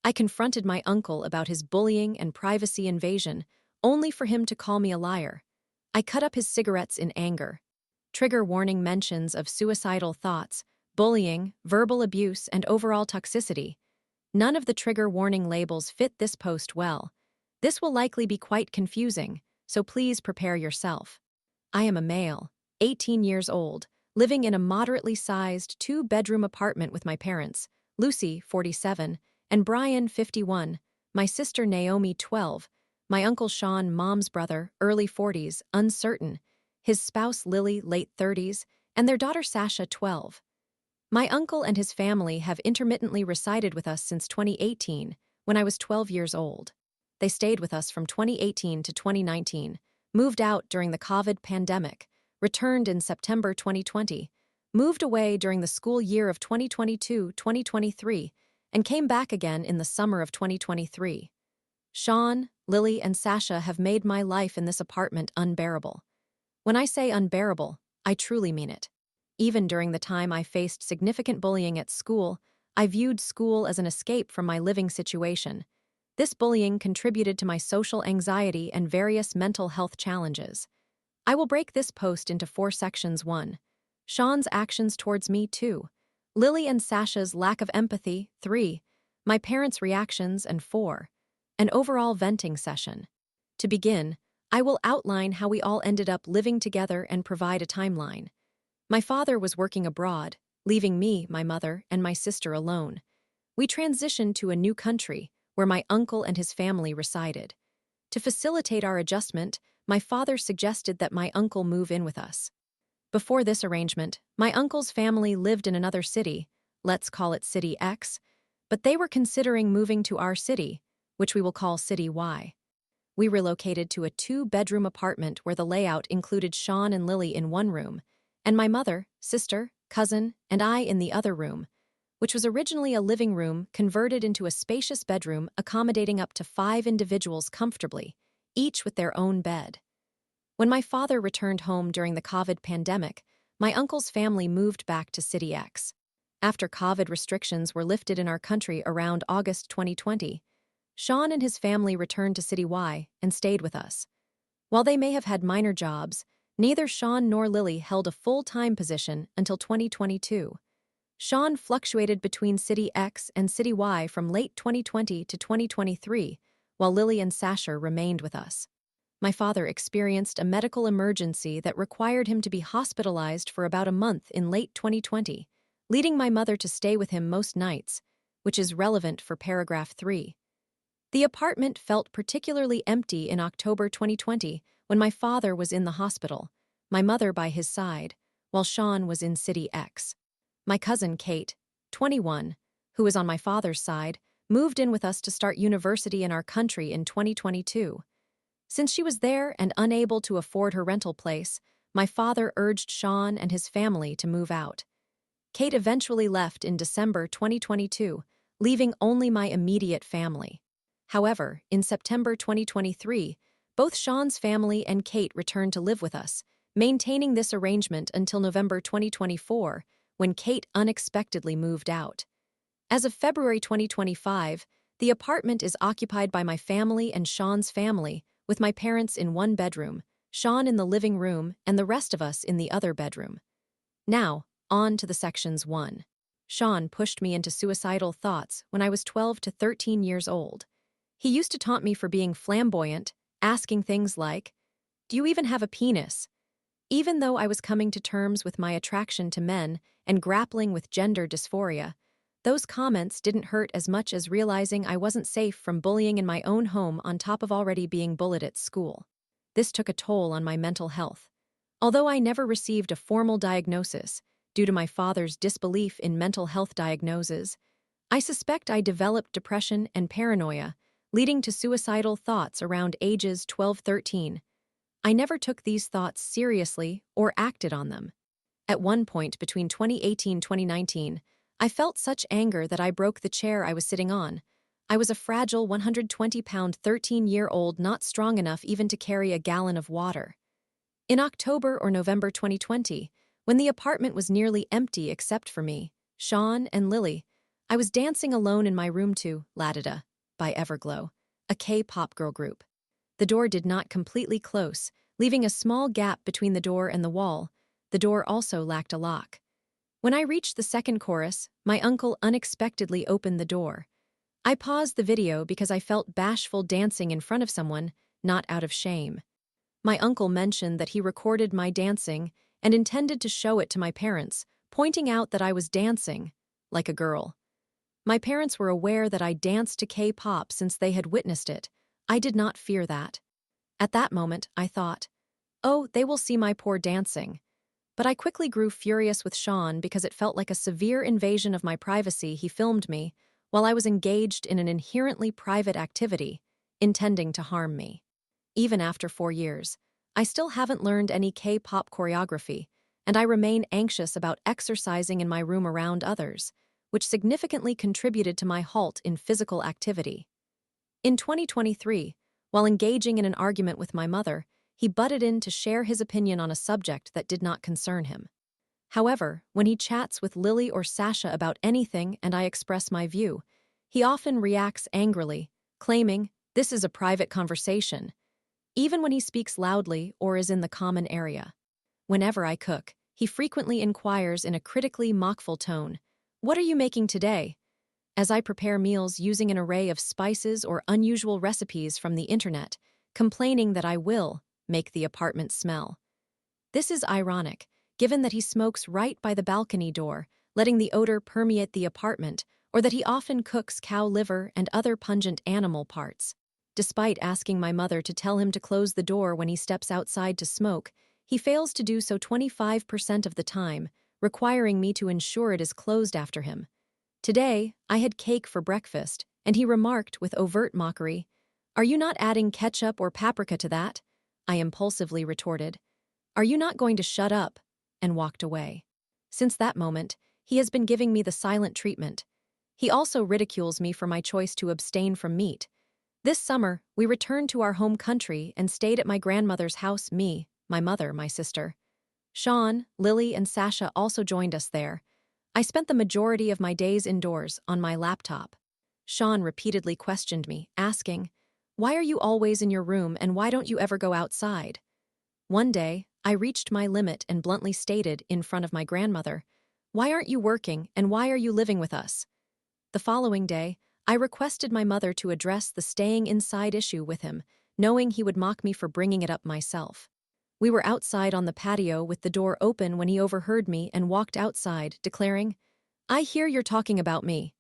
I confronted my uncle about his bullying and privacy invasion, only for him to call me a liar. I cut up his cigarettes in anger. Trigger warning mentions of suicidal thoughts, bullying, verbal abuse, and overall toxicity. None of the trigger warning labels fit this post well. This will likely be quite confusing, so please prepare yourself. I am a male, 18 years old, living in a moderately sized two-bedroom apartment with my parents, Lucy, 47, and Brian, 51, my sister Naomi, 12, my uncle Sean, mom's brother, early 40s, uncertain, his spouse Lily, late 30s, and their daughter Sasha, 12. My uncle and his family have intermittently resided with us since 2018, when I was 12 years old. They stayed with us from 2018 to 2019, moved out during the COVID pandemic, returned in September 2020, moved away during the school year of 2022-2023, and came back again in the summer of 2023. Sean, Lily, and Sasha have made my life in this apartment unbearable. When I say unbearable, I truly mean it. Even during the time I faced significant bullying at school, I viewed school as an escape from my living situation. This bullying contributed to my social anxiety and various mental health challenges. I will break this post into 4 sections. 1. Sean's actions towards me. 2. Lily and Sasha's lack of empathy. 3. My parents' reactions. And 4. An overall venting session. To begin, I will outline how we all ended up living together and provide a timeline. My father was working abroad, leaving me, my mother, and my sister alone. We transitioned to a new country, where my uncle and his family resided. To facilitate our adjustment, my father suggested that my uncle move in with us. Before this arrangement, my uncle's family lived in another city, let's call it City X, but they were considering moving to our city, which we will call City Y. We relocated to a 2-bedroom apartment where the layout included Sean and Lily in one room, and my mother, sister, cousin, and I in the other room, which was originally a living room converted into a spacious bedroom accommodating up to 5 individuals comfortably, each with their own bed. When my father returned home during the COVID pandemic, my uncle's family moved back to City X. After COVID restrictions were lifted in our country around August 2020, Sean and his family returned to City Y and stayed with us. While they may have had minor jobs, neither Sean nor Lily held a full-time position until 2022. Sean fluctuated between City X and City Y from late 2020 to 2023, while Lily and Sasha remained with us. My father experienced a medical emergency that required him to be hospitalized for about a month in late 2020, leading my mother to stay with him most nights, which is relevant for paragraph 3. The apartment felt particularly empty in October 2020 when my father was in the hospital, my mother by his side, while Sean was in City X. My cousin Kate, 21, who is on my father's side, moved in with us to start university in our country in 2022. Since she was there and unable to afford her rental place, my father urged Sean and his family to move out. Kate eventually left in December 2022, leaving only my immediate family. However, in September 2023, both Sean's family and Kate returned to live with us, maintaining this arrangement until November 2024, when Kate unexpectedly moved out. As of February 2025, the apartment is occupied by my family and Sean's family, with my parents in one bedroom, Sean in the living room, and the rest of us in the other bedroom. Now, on to the sections. 1. Sean pushed me into suicidal thoughts when I was 12 to 13 years old. He used to taunt me for being flamboyant, asking things like, "Do you even have a penis?" Even though I was coming to terms with my attraction to men and grappling with gender dysphoria, those comments didn't hurt as much as realizing I wasn't safe from bullying in my own home on top of already being bullied at school. This took a toll on my mental health. Although I never received a formal diagnosis, due to my father's disbelief in mental health diagnoses, I suspect I developed depression and paranoia, leading to suicidal thoughts around ages 12-13. I never took these thoughts seriously or acted on them. At one point between 2018-2019, I felt such anger that I broke the chair I was sitting on. I was a fragile 120-pound 13-year-old not strong enough even to carry a gallon of water. In October or November 2020, when the apartment was nearly empty except for me, Sean, and Lily, I was dancing alone in my room to Latita by Everglow, a K-pop girl group. The door did not completely close, leaving a small gap between the door and the wall. The door also lacked a lock. When I reached the second chorus, my uncle unexpectedly opened the door. I paused the video because I felt bashful dancing in front of someone, not out of shame. My uncle mentioned that he recorded my dancing and intended to show it to my parents, pointing out that I was dancing like a girl. My parents were aware that I danced to K-pop since they had witnessed it. I did not fear that. At that moment, I thought, oh, they will see my poor dancing. But I quickly grew furious with Sean because it felt like a severe invasion of my privacy. He filmed me while I was engaged in an inherently private activity, intending to harm me. Even after 4 years, I still haven't learned any K-pop choreography, and I remain anxious about exercising in my room around others, which significantly contributed to my halt in physical activity. In 2023, while engaging in an argument with my mother, he butted in to share his opinion on a subject that did not concern him. However, when he chats with Lily or Sasha about anything and I express my view, he often reacts angrily, claiming, "This is a private conversation," even when he speaks loudly or is in the common area. Whenever I cook, he frequently inquires in a critically mockful tone, "What are you making today?" as I prepare meals using an array of spices or unusual recipes from the internet, complaining that I will make the apartment smell. This is ironic, given that he smokes right by the balcony door, letting the odor permeate the apartment, or that he often cooks cow liver and other pungent animal parts. Despite asking my mother to tell him to close the door when he steps outside to smoke, he fails to do so 25% of the time, requiring me to ensure it is closed after him. Today, I had cake for breakfast, and he remarked with overt mockery, "Are you not adding ketchup or paprika to that?" I impulsively retorted, "Are you not going to shut up?" and walked away. Since that moment, he has been giving me the silent treatment. He also ridicules me for my choice to abstain from meat. This summer, we returned to our home country and stayed at my grandmother's house, me, my mother, my sister. Sean, Lily, and Sasha also joined us there. I spent the majority of my days indoors, on my laptop. Sean repeatedly questioned me, asking, "Why are you always in your room and why don't you ever go outside?" One day, I reached my limit and bluntly stated, in front of my grandmother, "Why aren't you working and why are you living with us?" The following day, I requested my mother to address the staying inside issue with him, knowing he would mock me for bringing it up myself. We were outside on the patio with the door open when he overheard me and walked outside, declaring, "I hear you're talking about me."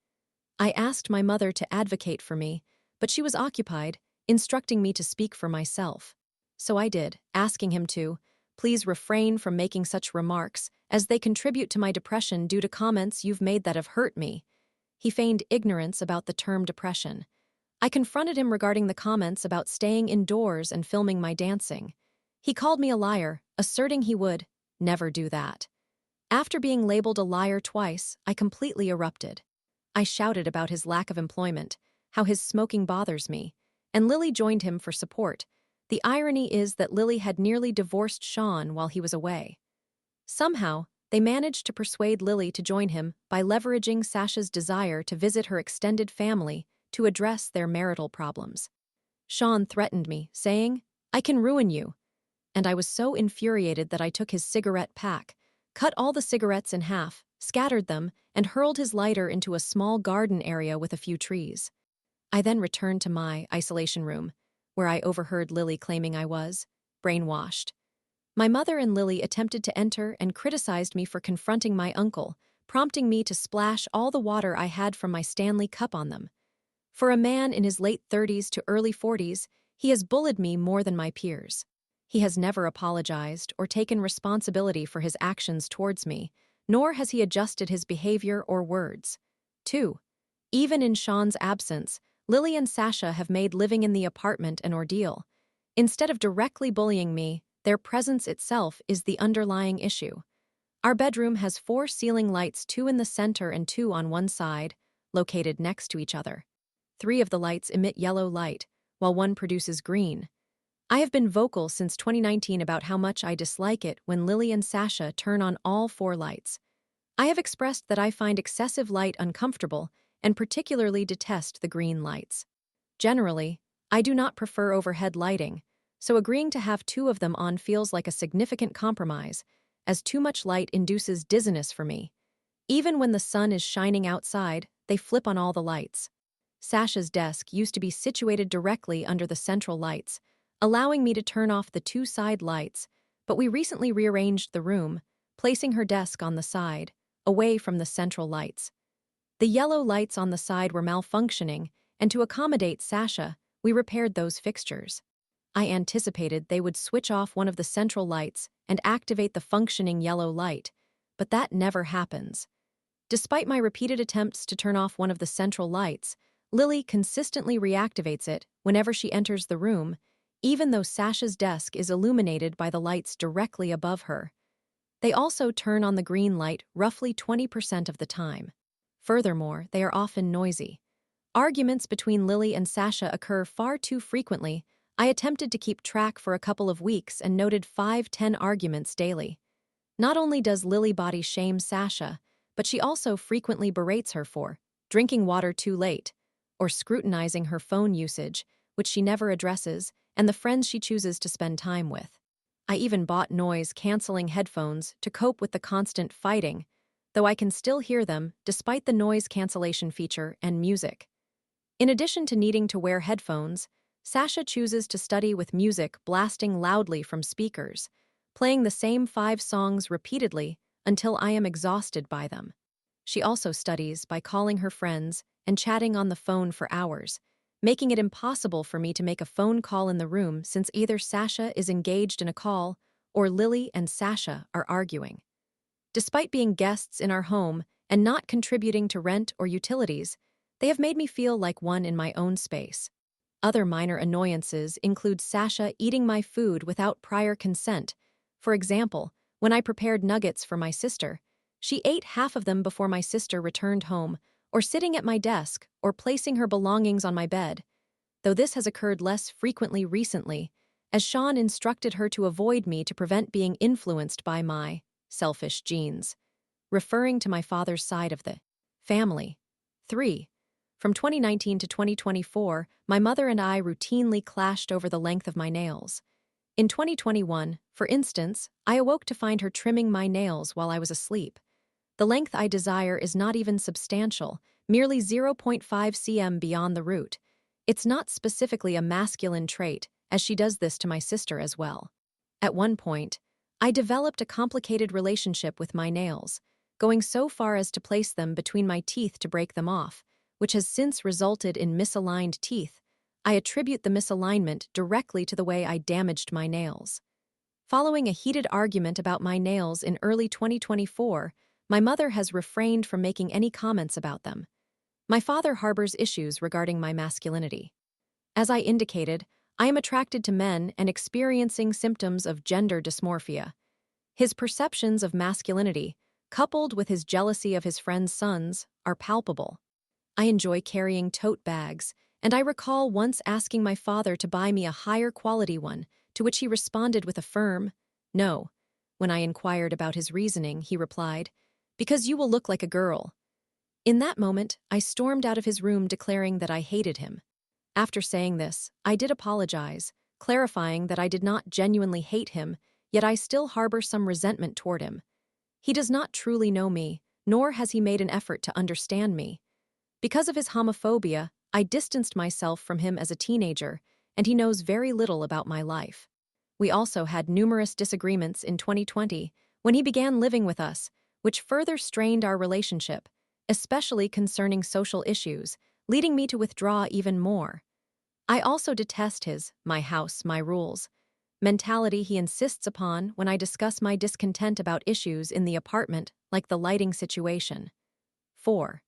I asked my mother to advocate for me, but she was occupied, instructing me to speak for myself. So I did, asking him to, "Please refrain from making such remarks, as they contribute to my depression due to comments you've made that have hurt me." He feigned ignorance about the term depression. I confronted him regarding the comments about staying indoors and filming my dancing. He called me a liar, asserting he would never do that. After being labeled a liar twice, I completely erupted. I shouted about his lack of employment, how his smoking bothers me, and Lily joined him for support. The irony is that Lily had nearly divorced Sean while he was away. Somehow, they managed to persuade Lily to join him by leveraging Sasha's desire to visit her extended family to address their marital problems. Sean threatened me, saying, "I can ruin you." And I was so infuriated that I took his cigarette pack, cut all the cigarettes in half, scattered them, and hurled his lighter into a small garden area with a few trees. I then returned to my isolation room, where I overheard Lily claiming I was brainwashed. My mother and Lily attempted to enter and criticized me for confronting my uncle, prompting me to splash all the water I had from my Stanley cup on them. For a man in his late 30s to early 40s, he has bullied me more than my peers. He has never apologized or taken responsibility for his actions towards me, nor has he adjusted his behavior or words. 2. Even in Sean's absence, Lily and Sasha have made living in the apartment an ordeal. Instead of directly bullying me, their presence itself is the underlying issue. Our bedroom has 4 ceiling lights, 2 in the center and 2 on one side, located next to each other. 3 of the lights emit yellow light, while 1 produces green. I have been vocal since 2019 about how much I dislike it when Lily and Sasha turn on all 4 lights. I have expressed that I find excessive light uncomfortable and particularly detest the green lights. Generally, I do not prefer overhead lighting, so agreeing to have two of them on feels like a significant compromise, as too much light induces dizziness for me. Even when the sun is shining outside, they flip on all the lights. Sasha's desk used to be situated directly under the central lights, allowing me to turn off the two side lights, but we recently rearranged the room, placing her desk on the side, away from the central lights. The yellow lights on the side were malfunctioning, and to accommodate Sasha, we repaired those fixtures. I anticipated they would switch off one of the central lights and activate the functioning yellow light, but that never happens. Despite my repeated attempts to turn off one of the central lights, Lily consistently reactivates it whenever she enters the room, even though Sasha's desk is illuminated by the lights directly above her. They also turn on the green light roughly 20% of the time. Furthermore, they are often noisy. Arguments between Lily and Sasha occur far too frequently. I attempted to keep track for a couple of weeks and noted 5-10 arguments daily. Not only does Lily body shame Sasha, but she also frequently berates her for drinking water too late, or scrutinizing her phone usage, which she never addresses, and the friends she chooses to spend time with. I even bought noise-canceling headphones to cope with the constant fighting, though I can still hear them despite the noise cancellation feature and music. In addition to needing to wear headphones, Sasha chooses to study with music blasting loudly from speakers, playing the same 5 songs repeatedly until I am exhausted by them. She also studies by calling her friends and chatting on the phone for hours, making it impossible for me to make a phone call in the room since either Sasha is engaged in a call or Lily and Sasha are arguing. Despite being guests in our home and not contributing to rent or utilities, they have made me feel like one in my own space. Other minor annoyances include Sasha eating my food without prior consent. For example, when I prepared nuggets for my sister, she ate half of them before my sister returned home, or sitting at my desk, or placing her belongings on my bed, though this has occurred less frequently recently, as Sean instructed her to avoid me to prevent being influenced by my selfish genes, referring to my father's side of the family. 3. From 2019 to 2024, my mother and I routinely clashed over the length of my nails. In 2021, for instance, I awoke to find her trimming my nails while I was asleep. The length I desire is not even substantial, merely 0.5 cm beyond the root. It's not specifically a masculine trait, as she does this to my sister as well. At one point, I developed a complicated relationship with my nails, going so far as to place them between my teeth to break them off, which has since resulted in misaligned teeth. I attribute the misalignment directly to the way I damaged my nails. Following a heated argument about my nails in early 2024, my mother has refrained from making any comments about them. My father harbors issues regarding my masculinity. As I indicated, I am attracted to men and experiencing symptoms of gender dysmorphia. His perceptions of masculinity, coupled with his jealousy of his friends' sons, are palpable. I enjoy carrying tote bags, and I recall once asking my father to buy me a higher quality one, to which he responded with a firm no. When I inquired about his reasoning, he replied, "Because you will look like a girl." In that moment, I stormed out of his room declaring that I hated him. After saying this, I did apologize, clarifying that I did not genuinely hate him, yet I still harbor some resentment toward him. He does not truly know me, nor has he made an effort to understand me. Because of his homophobia, I distanced myself from him as a teenager, and he knows very little about my life. We also had numerous disagreements in 2020 when he began living with us, which further strained our relationship, especially concerning social issues, leading me to withdraw even more. I also detest his "my house, my rules" mentality he insists upon when I discuss my discontent about issues in the apartment, like the lighting situation. 4.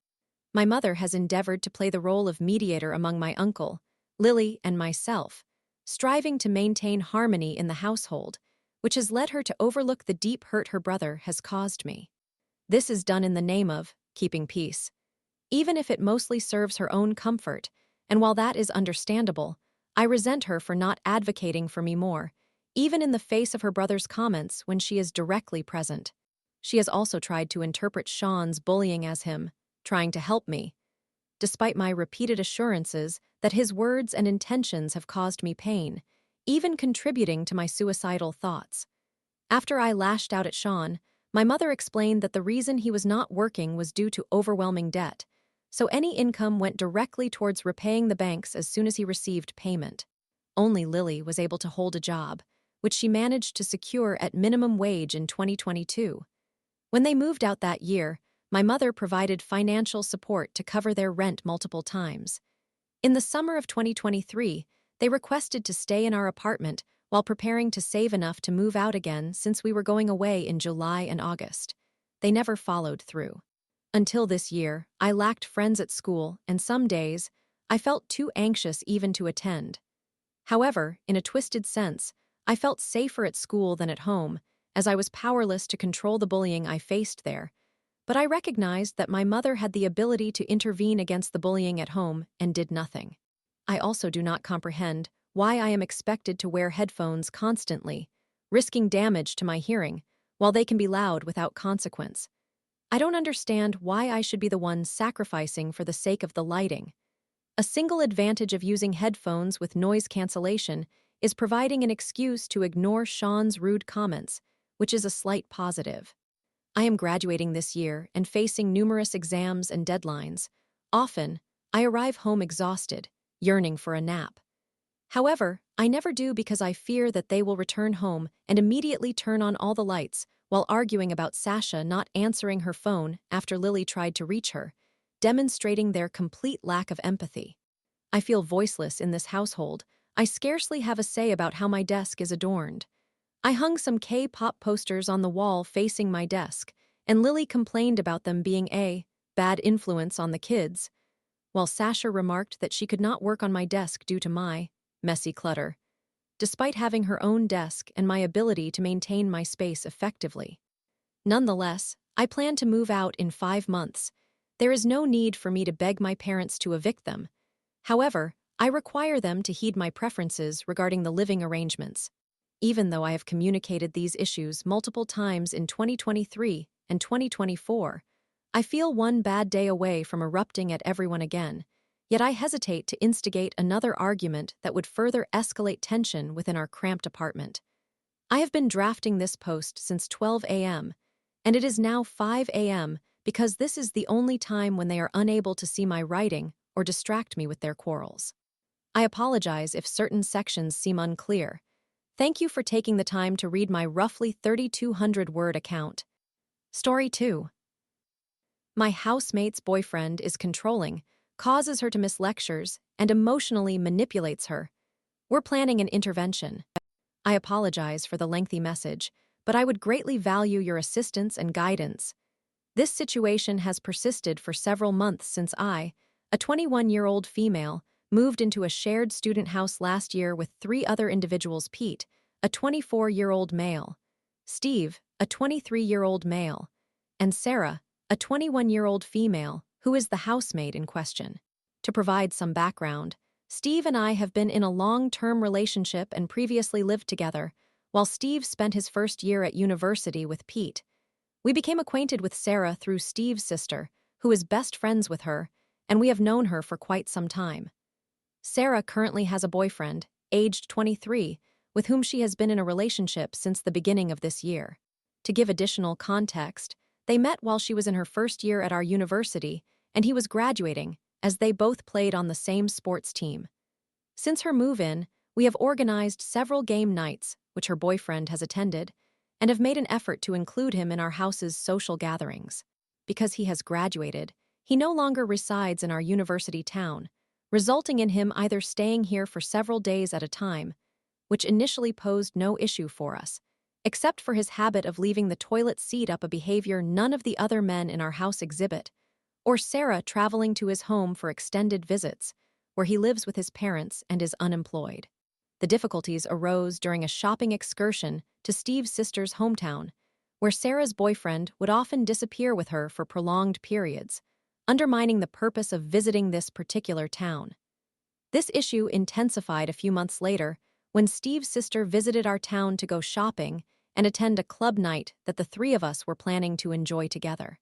My mother has endeavored to play the role of mediator among my uncle, Lily, and myself, striving to maintain harmony in the household, which has led her to overlook the deep hurt her brother has caused me. This is done in the name of keeping peace, even if it mostly serves her own comfort, and while that is understandable, I resent her for not advocating for me more, even in the face of her brother's comments when she is directly present. She has also tried to interpret Sean's bullying as him trying to help me. despite my repeated assurances that his words and intentions have caused me pain, even contributing to my suicidal thoughts. After I lashed out at Sean, my mother explained that the reason he was not working was due to overwhelming debt, so any income went directly towards repaying the banks as soon as he received payment. Only Lily was able to hold a job, which she managed to secure at minimum wage in 2022. When they moved out that year, my mother provided financial support to cover their rent multiple times. In the summer of 2023, they requested to stay in our apartment while preparing to save enough to move out again since we were going away in July and August. They never followed through. Until this year, I lacked friends at school, and some days, I felt too anxious even to attend. However, in a twisted sense, I felt safer at school than at home, as I was powerless to control the bullying I faced there. But I recognized that my mother had the ability to intervene against the bullying at home and did nothing. I also do not comprehend why I am expected to wear headphones constantly, risking damage to my hearing, while they can be loud without consequence. I don't understand why I should be the one sacrificing for the sake of the lighting. A single advantage of using headphones with noise cancellation is providing an excuse to ignore Sean's rude comments, which is a slight positive. I am graduating this year and facing numerous exams and deadlines. Often, I arrive home exhausted, yearning for a nap. However, I never do because I fear that they will return home and immediately turn on all the lights while arguing about Sasha not answering her phone after Lily tried to reach her, demonstrating their complete lack of empathy. I feel voiceless in this household. I scarcely have a say about how my desk is adorned. I hung some K-pop posters on the wall facing my desk, and Lily complained about them being a bad influence on the kids, while Sasha remarked that she could not work on my desk due to my messy clutter, despite having her own desk and my ability to maintain my space effectively. Nonetheless, I plan to move out in 5 months. There is no need for me to beg my parents to evict them. However, I require them to heed my preferences regarding the living arrangements. Even though I have communicated these issues multiple times in 2023 and 2024, I feel one bad day away from erupting at everyone again, yet I hesitate to instigate another argument that would further escalate tension within our cramped apartment. I have been drafting this post since 12 a.m., and it is now 5 a.m. because this is the only time when they are unable to see my writing or distract me with their quarrels. I apologize if certain sections seem unclear. Thank you for taking the time to read my roughly 3,200-word account. Story 2. My housemate's boyfriend is controlling, causes her to miss lectures, and emotionally manipulates her. We're planning an intervention. I apologize for the lengthy message, but I would greatly value your assistance and guidance. This situation has persisted for several months since I, a 21-year-old female, moved into a shared student house last year with 3 other individuals: Pete, a 24-year-old male, Steve, a 23-year-old male, and Sarah, a 21-year-old female, who is the housemaid in question. To provide some background, Steve and I have been in a long-term relationship and previously lived together, while Steve spent his first year at university with Pete. We became acquainted with Sarah through Steve's sister, who is best friends with her, and we have known her for quite some time. Sarah currently has a boyfriend, aged 23, with whom she has been in a relationship since the beginning of this year. To give additional context, they met while she was in her first year at our university, and he was graduating, as they both played on the same sports team. Since her move-in, we have organized several game nights, which her boyfriend has attended, and have made an effort to include him in our house's social gatherings. Because he has graduated, he no longer resides in our university town, resulting in him either staying here for several days at a time, which initially posed no issue for us, except for his habit of leaving the toilet seat up, a behavior none of the other men in our house exhibit, or Sarah traveling to his home for extended visits, where he lives with his parents and is unemployed. The difficulties arose during a shopping excursion to Steve's sister's hometown, where Sarah's boyfriend would often disappear with her for prolonged periods, undermining the purpose of visiting this particular town. This issue intensified a few months later when Steve's sister visited our town to go shopping and attend a club night that the 3 of us were planning to enjoy together.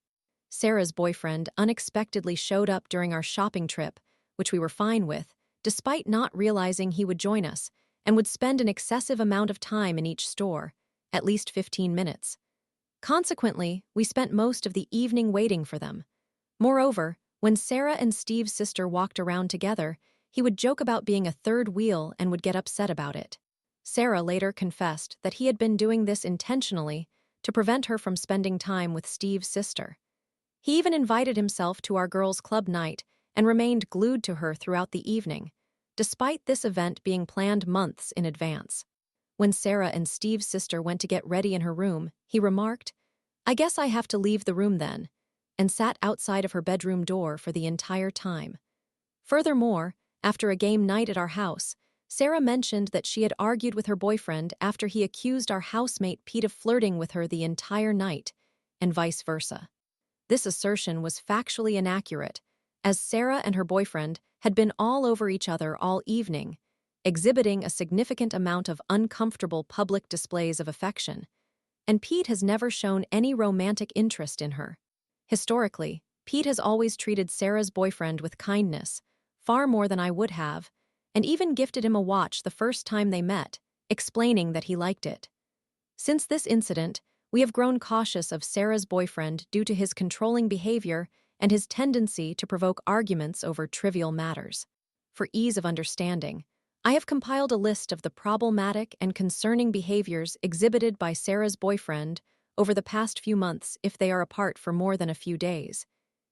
Sarah's boyfriend unexpectedly showed up during our shopping trip, which we were fine with, despite not realizing he would join us, and would spend an excessive amount of time in each store, at least 15 minutes. Consequently, we spent most of the evening waiting for them. Moreover, when Sarah and Steve's sister walked around together, he would joke about being a third wheel and would get upset about it. Sarah later confessed that he had been doing this intentionally to prevent her from spending time with Steve's sister. He even invited himself to our girls' club night and remained glued to her throughout the evening, despite this event being planned months in advance. When Sarah and Steve's sister went to get ready in her room, he remarked, "I guess I have to leave the room then," and sat outside of her bedroom door for the entire time. Furthermore, after a game night at our house, Sarah mentioned that she had argued with her boyfriend after he accused our housemate Pete of flirting with her the entire night, and vice versa. This assertion was factually inaccurate, as Sarah and her boyfriend had been all over each other all evening, exhibiting a significant amount of uncomfortable public displays of affection, and Pete has never shown any romantic interest in her. Historically, Pete has always treated Sarah's boyfriend with kindness, far more than I would have, and even gifted him a watch the first time they met, explaining that he liked it. Since this incident, we have grown cautious of Sarah's boyfriend due to his controlling behavior and his tendency to provoke arguments over trivial matters. For ease of understanding, I have compiled a list of the problematic and concerning behaviors exhibited by Sarah's boyfriend over the past few months if they are apart for more than a few days.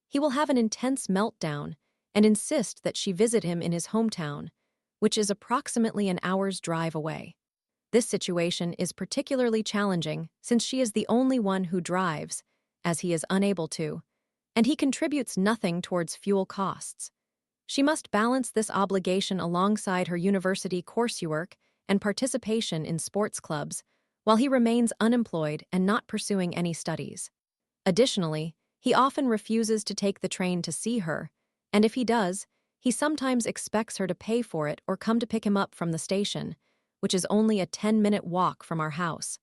He will have an intense meltdown and insist that she visit him in his hometown, which is approximately an hour's drive away. This situation is particularly challenging since she is the only one who drives, as he is unable to, and he contributes nothing towards fuel costs. She must balance this obligation alongside her university coursework and participation in sports clubs, while he remains unemployed and not pursuing any studies. Additionally, he often refuses to take the train to see her, and if he does, he sometimes expects her to pay for it or come to pick him up from the station, which is only a 10-minute walk from our house.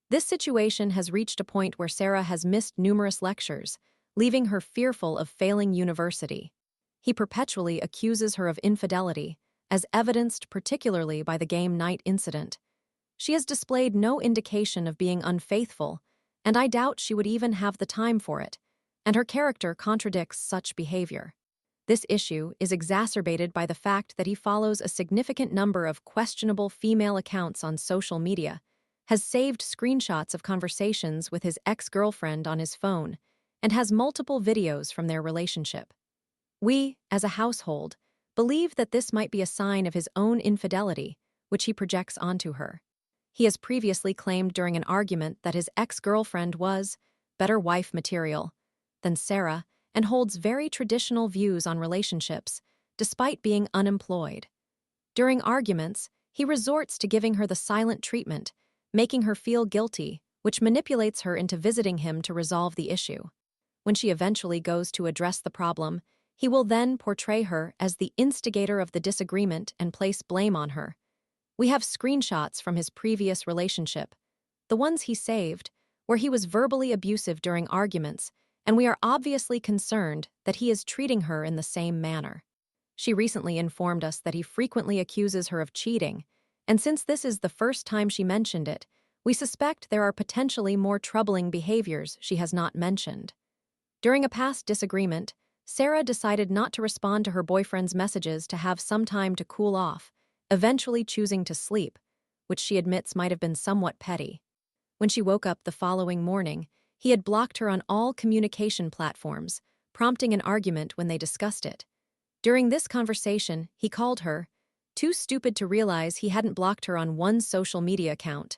This situation has reached a point where Sarah has missed numerous lectures, leaving her fearful of failing university. He perpetually accuses her of infidelity, as evidenced particularly by the game night incident. She has displayed no indication of being unfaithful, and I doubt she would even have the time for it, and her character contradicts such behavior. This issue is exacerbated by the fact that he follows a significant number of questionable female accounts on social media, has saved screenshots of conversations with his ex-girlfriend on his phone, and has multiple videos from their relationship. We, as a household, believe that this might be a sign of his own infidelity, which he projects onto her. He has previously claimed during an argument that his ex-girlfriend was better wife material than Sarah and holds very traditional views on relationships, despite being unemployed. During arguments, he resorts to giving her the silent treatment, making her feel guilty, which manipulates her into visiting him to resolve the issue. When she eventually goes to address the problem, he will then portray her as the instigator of the disagreement and place blame on her. We have screenshots from his previous relationship, the ones he saved, where he was verbally abusive during arguments, and we are obviously concerned that he is treating her in the same manner. She recently informed us that he frequently accuses her of cheating, and since this is the first time she mentioned it, we suspect there are potentially more troubling behaviors she has not mentioned. During a past disagreement, Sarah decided not to respond to her boyfriend's messages to have some time to cool off, eventually choosing to sleep, which she admits might have been somewhat petty. When she woke up the following morning, he had blocked her on all communication platforms, prompting an argument when they discussed it. During this conversation, he called her too stupid to realize he hadn't blocked her on one social media account.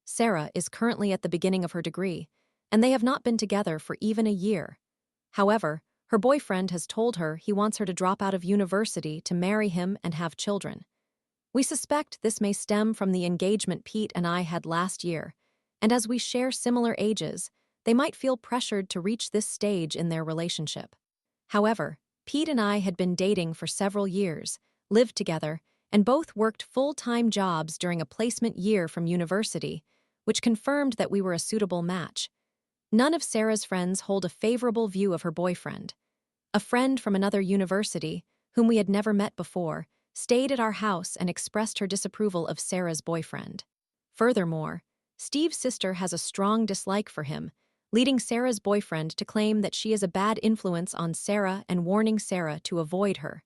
Sarah is currently at the beginning of her degree, and they have not been together for even a year. However, her boyfriend has told her he wants her to drop out of university to marry him and have children. We suspect this may stem from the engagement Pete and I had last year, and as we share similar ages, they might feel pressured to reach this stage in their relationship. However, Pete and I had been dating for several years, lived together, and both worked full-time jobs during a placement year from university, which confirmed that we were a suitable match. None of Sarah's friends hold a favorable view of her boyfriend. A friend from another university, whom we had never met before, stayed at our house and expressed her disapproval of Sarah's boyfriend. Furthermore, Steve's sister has a strong dislike for him, leading Sarah's boyfriend to claim that she is a bad influence on Sarah and warning Sarah to avoid her.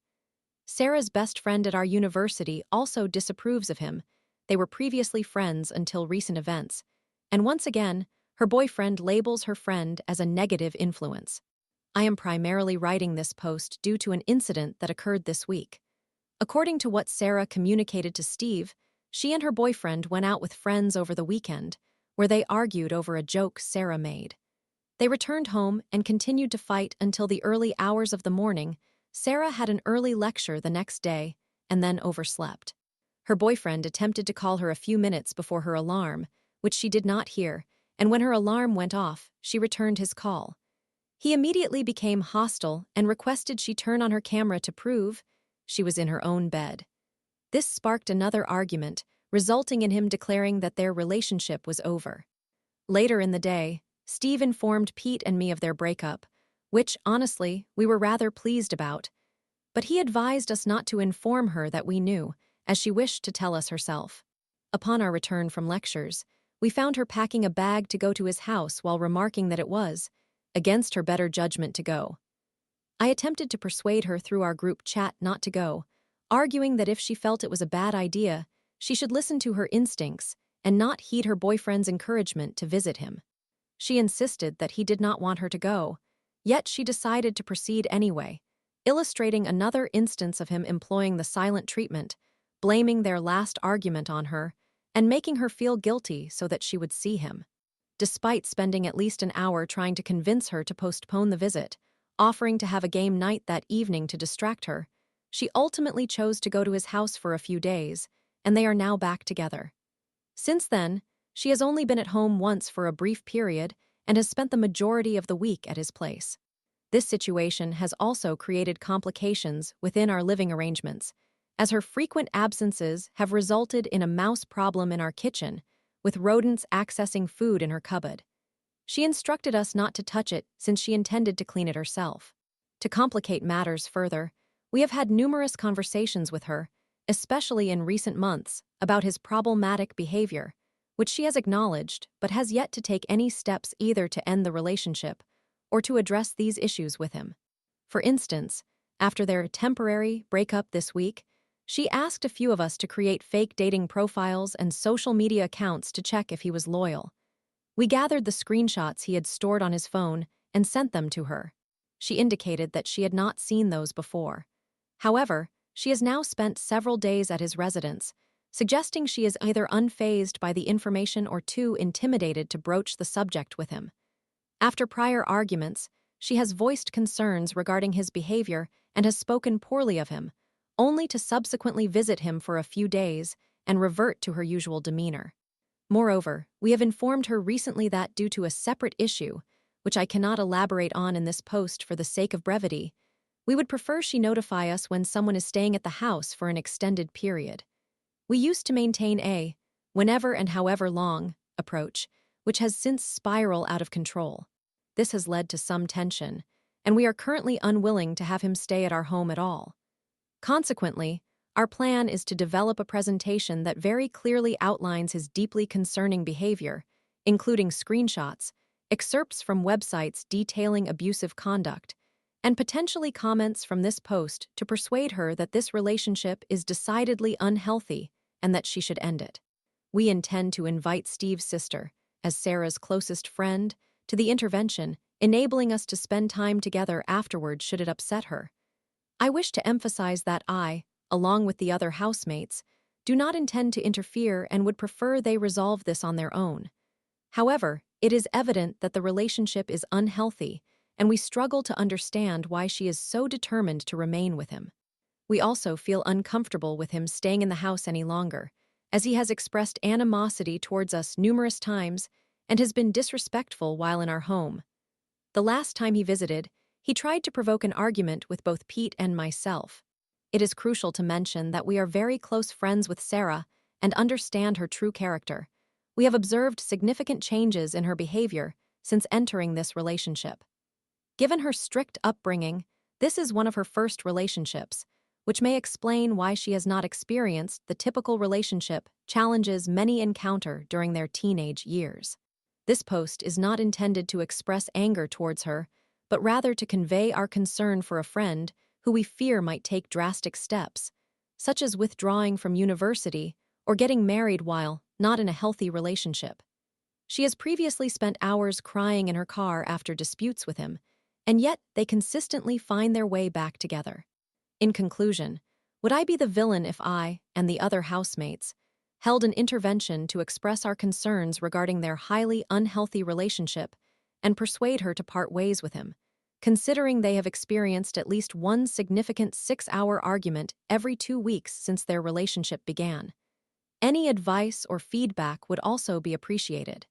Sarah's best friend at our university also disapproves of him. They were previously friends until recent events, and once again, her boyfriend labels her friend as a negative influence. I am primarily writing this post due to an incident that occurred this week. According to what Sarah communicated to Steve, she and her boyfriend went out with friends over the weekend, where they argued over a joke Sarah made. They returned home and continued to fight until the early hours of the morning. Sarah had an early lecture the next day and then overslept. Her boyfriend attempted to call her a few minutes before her alarm, which she did not hear, and when her alarm went off, she returned his call. He immediately became hostile and requested she turn on her camera to prove she was in her own bed. This sparked another argument, resulting in him declaring that their relationship was over. Later in the day, Steve informed Pete and me of their breakup, which, honestly, we were rather pleased about. But he advised us not to inform her that we knew, as she wished to tell us herself. Upon our return from lectures, we found her packing a bag to go to his house while remarking that it was against her better judgment to go. I attempted to persuade her through our group chat not to go, arguing that if she felt it was a bad idea, she should listen to her instincts and not heed her boyfriend's encouragement to visit him. She insisted that he did not want her to go, yet she decided to proceed anyway, illustrating another instance of him employing the silent treatment, blaming their last argument on her, and making her feel guilty so that she would see him. Despite spending at least an hour trying to convince her to postpone the visit, offering to have a game night that evening to distract her, she ultimately chose to go to his house for a few days, and they are now back together. Since then, she has only been at home once for a brief period and has spent the majority of the week at his place. This situation has also created complications within our living arrangements, as her frequent absences have resulted in a mouse problem in our kitchen, with rodents accessing food in her cupboard. She instructed us not to touch it since she intended to clean it herself. To complicate matters further, we have had numerous conversations with her, especially in recent months, about his problematic behavior, which she has acknowledged but has yet to take any steps either to end the relationship or to address these issues with him. For instance, after their temporary breakup this week, she asked a few of us to create fake dating profiles and social media accounts to check if he was loyal. We gathered the screenshots he had stored on his phone and sent them to her. She indicated that she had not seen those before. However, she has now spent several days at his residence, suggesting she is either unfazed by the information or too intimidated to broach the subject with him. After prior arguments, she has voiced concerns regarding his behavior and has spoken poorly of him, only to subsequently visit him for a few days and revert to her usual demeanor. Moreover, we have informed her recently that due to a separate issue, which I cannot elaborate on in this post for the sake of brevity, we would prefer she notify us when someone is staying at the house for an extended period. We used to maintain a whenever and however long approach, which has since spiraled out of control. This has led to some tension, and we are currently unwilling to have him stay at our home at all. Consequently, our plan is to develop a presentation that very clearly outlines his deeply concerning behavior, including screenshots, excerpts from websites detailing abusive conduct, and potentially comments from this post to persuade her that this relationship is decidedly unhealthy and that she should end it. We intend to invite Steve's sister, as Sarah's closest friend, to the intervention, enabling us to spend time together afterward should it upset her. I wish to emphasize that I, along with the other housemates, do not intend to interfere and would prefer they resolve this on their own. However, it is evident that the relationship is unhealthy, and we struggle to understand why she is so determined to remain with him. We also feel uncomfortable with him staying in the house any longer, as he has expressed animosity towards us numerous times and has been disrespectful while in our home. The last time he visited, he tried to provoke an argument with both Pete and myself. It is crucial to mention that we are very close friends with Sarah and understand her true character. We have observed significant changes in her behavior since entering this relationship. Given her strict upbringing, this is one of her first relationships, which may explain why she has not experienced the typical relationship challenges many encounter during their teenage years. This post is not intended to express anger towards her, but rather to convey our concern for a friend who we fear might take drastic steps, such as withdrawing from university or getting married while not in a healthy relationship. She has previously spent hours crying in her car after disputes with him, and yet they consistently find their way back together. In conclusion, would I be the villain if I, and the other housemates, held an intervention to express our concerns regarding their highly unhealthy relationship and persuade her to part ways with him, considering they have experienced at least one significant 6-hour argument every 2 weeks since their relationship began? Any advice or feedback would also be appreciated.